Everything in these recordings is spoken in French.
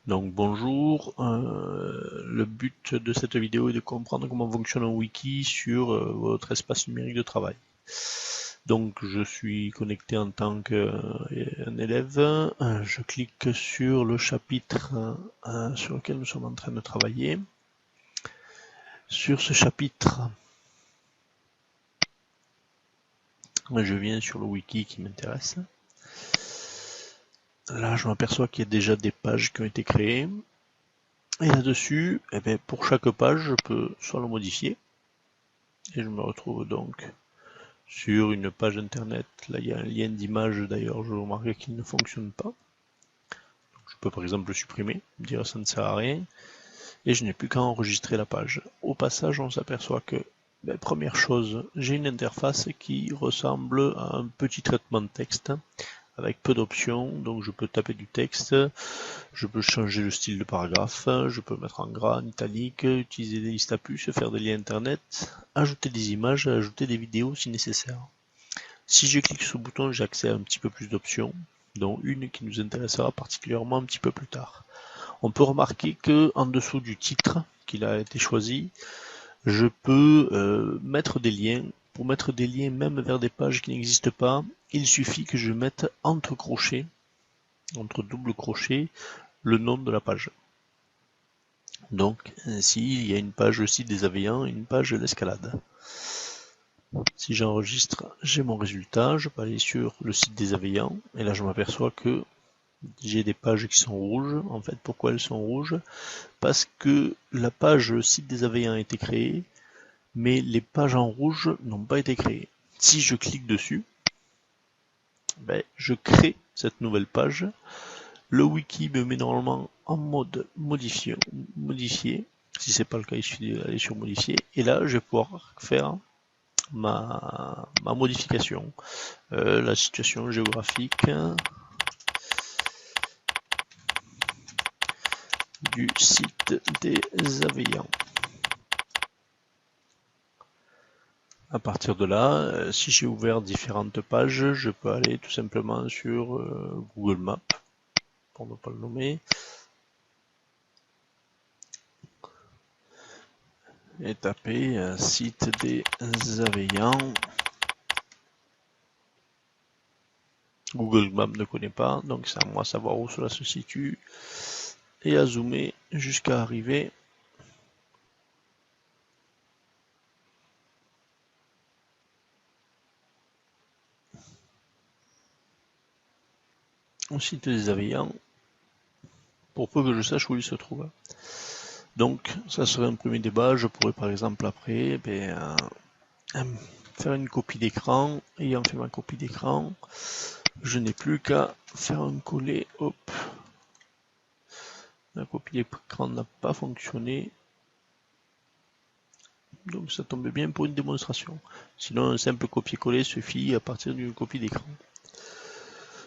Donc bonjour, le but de cette vidéo est de comprendre comment fonctionne un wiki sur votre espace numérique de travail. Donc je suis connecté en tant qu'un élève, je clique sur le chapitre sur lequel nous sommes en train de travailler. Sur ce chapitre, je viens sur le wiki qui m'intéresse. Là je m'aperçois qu'il y a déjà des pages qui ont été créées. Et là-dessus, pour chaque page, je peux soit le modifier, et je me retrouve donc sur une page internet. Là, il y a un lien d'image, d'ailleurs, je remarque qu'il ne fonctionne pas. Donc, je peux par exemple le supprimer, dire ça ne sert à rien, et je n'ai plus qu'à enregistrer la page. Au passage, on s'aperçoit que, première chose, j'ai une interface qui ressemble à un petit traitement de texte, avec peu d'options, donc je peux taper du texte, je peux changer le style de paragraphe, je peux mettre en gras, en italique, utiliser des listes à puces, faire des liens internet, ajouter des images, ajouter des vidéos si nécessaire. Si je clique sur ce bouton, j'ai accès à un petit peu plus d'options, dont une qui nous intéressera particulièrement un petit peu plus tard. On peut remarquer que en dessous du titre qu'il a été choisi, je peux mettre des liens. Pour mettre des liens même vers des pages qui n'existent pas, il suffit que je mette entre crochets, entre double crochets, le nom de la page. Donc ainsi, il y a une page le site des Aveillans et une page l'escalade. Si j'enregistre, j'ai mon résultat, je peux aller sur le site des Aveillans, et là je m'aperçois que j'ai des pages qui sont rouges. En fait, pourquoi elles sont rouges? Parce que la page site des Aveillans a été créée, mais les pages en rouge n'ont pas été créées. Si je clique dessus, je crée cette nouvelle page. Le wiki me met normalement en mode modifié. Si c'est pas le cas, il suffit d'aller sur modifier. Et là, je vais pouvoir faire ma modification. La situation géographique du site des Aveillans. À partir de là, si j'ai ouvert différentes pages, je peux aller tout simplement sur Google Maps, pour ne pas le nommer, et taper site des Aveillans. Google Maps ne connaît pas, donc c'est à moi de savoir où cela se situe, et à zoomer jusqu'à arriver au site des Aveillans, pour peu que je sache où il se trouve. Donc ça serait un premier débat. Je pourrais par exemple après faire une copie d'écran. Ayant fait ma copie d'écran, je n'ai plus qu'à faire un coller. Hop, la copie d'écran n'a pas fonctionné, donc ça tombe bien pour une démonstration. Sinon un simple copier-coller suffit à partir d'une copie d'écran.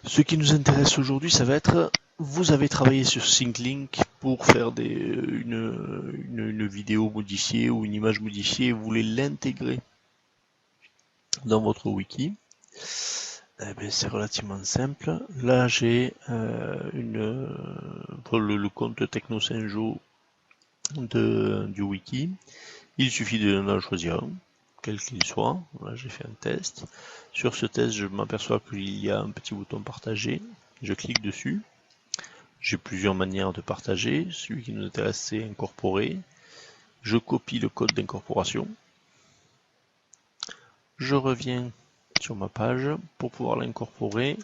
Ce qui nous intéresse aujourd'hui, ça va être, vous avez travaillé sur ThinkLink pour faire une vidéo modifiée ou une image modifiée, vous voulez l'intégrer dans votre wiki. C'est relativement simple. Là, j'ai le compte TechnoSinjo du wiki. Il suffit d'en choisir un, quel qu'il soit. Là, j'ai fait un test. Sur ce test, je m'aperçois qu'il y a un petit bouton partager. Je clique dessus. J'ai plusieurs manières de partager. Celui qui nous intéresse, c'est incorporer. Je copie le code d'incorporation. Je reviens sur ma page pour pouvoir l'incorporer.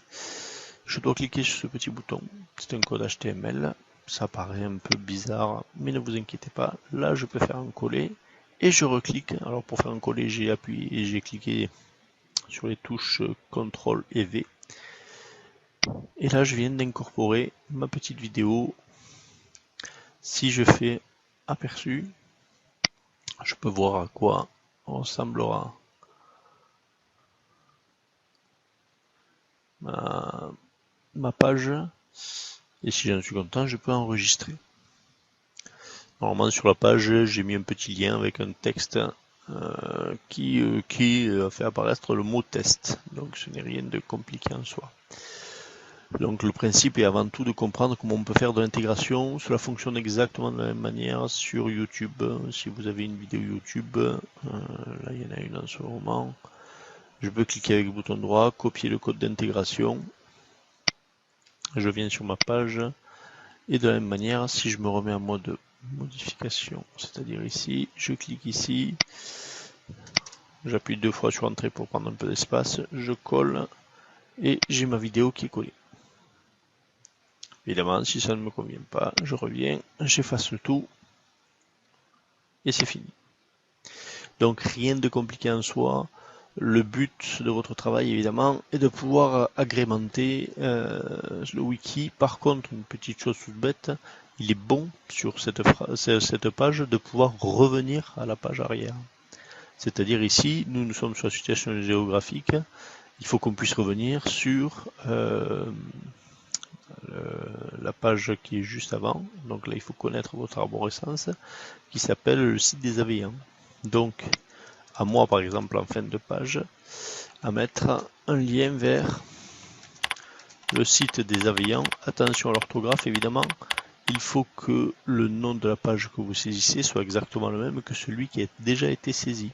Je dois cliquer sur ce petit bouton. C'est un code HTML. Ça paraît un peu bizarre, mais ne vous inquiétez pas. Là, je peux faire un coller et je reclique. Alors pour faire un coller, j'ai appuyé et j'ai cliqué sur les touches CTRL et V. Et là, je viens d'incorporer ma petite vidéo. Si je fais aperçu, je peux voir à quoi ressemblera ma page. Et si j'en suis content, je peux enregistrer. Normalement, sur la page, j'ai mis un petit lien avec un texte qui fait apparaître le mot test. Donc ce n'est rien de compliqué en soi. Donc le principe est avant tout de comprendre comment on peut faire de l'intégration. Cela fonctionne exactement de la même manière sur YouTube. Si vous avez une vidéo YouTube, là il y en a une en ce moment, je peux cliquer avec le bouton droit, copier le code d'intégration. Je viens sur ma page et de la même manière, si je me remets en mode modification, c'est-à-dire ici, je clique ici, j'appuie 2 fois sur Entrée pour prendre un peu d'espace, je colle et j'ai ma vidéo qui est collée. Évidemment, si ça ne me convient pas, je reviens, j'efface le tout et c'est fini. Donc rien de compliqué en soi. Le but de votre travail, évidemment, est de pouvoir agrémenter le wiki. Par contre, une petite chose toute bête, il est bon sur cette page de pouvoir revenir à la page arrière. C'est-à-dire ici, nous sommes sur la situation géographique, il faut qu'on puisse revenir sur la page qui est juste avant. Donc là, il faut connaître votre arborescence, qui s'appelle le site des Aveillans. Donc, à moi, par exemple, en fin de page, à mettre un lien vers le site des Aveillans. Attention à l'orthographe, évidemment. Il faut que le nom de la page que vous saisissez soit exactement le même que celui qui a déjà été saisi.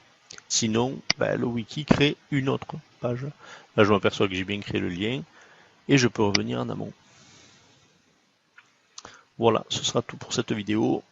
Sinon, le wiki crée une autre page. Là, je m'aperçois que j'ai bien créé le lien et je peux revenir en amont. Voilà, ce sera tout pour cette vidéo.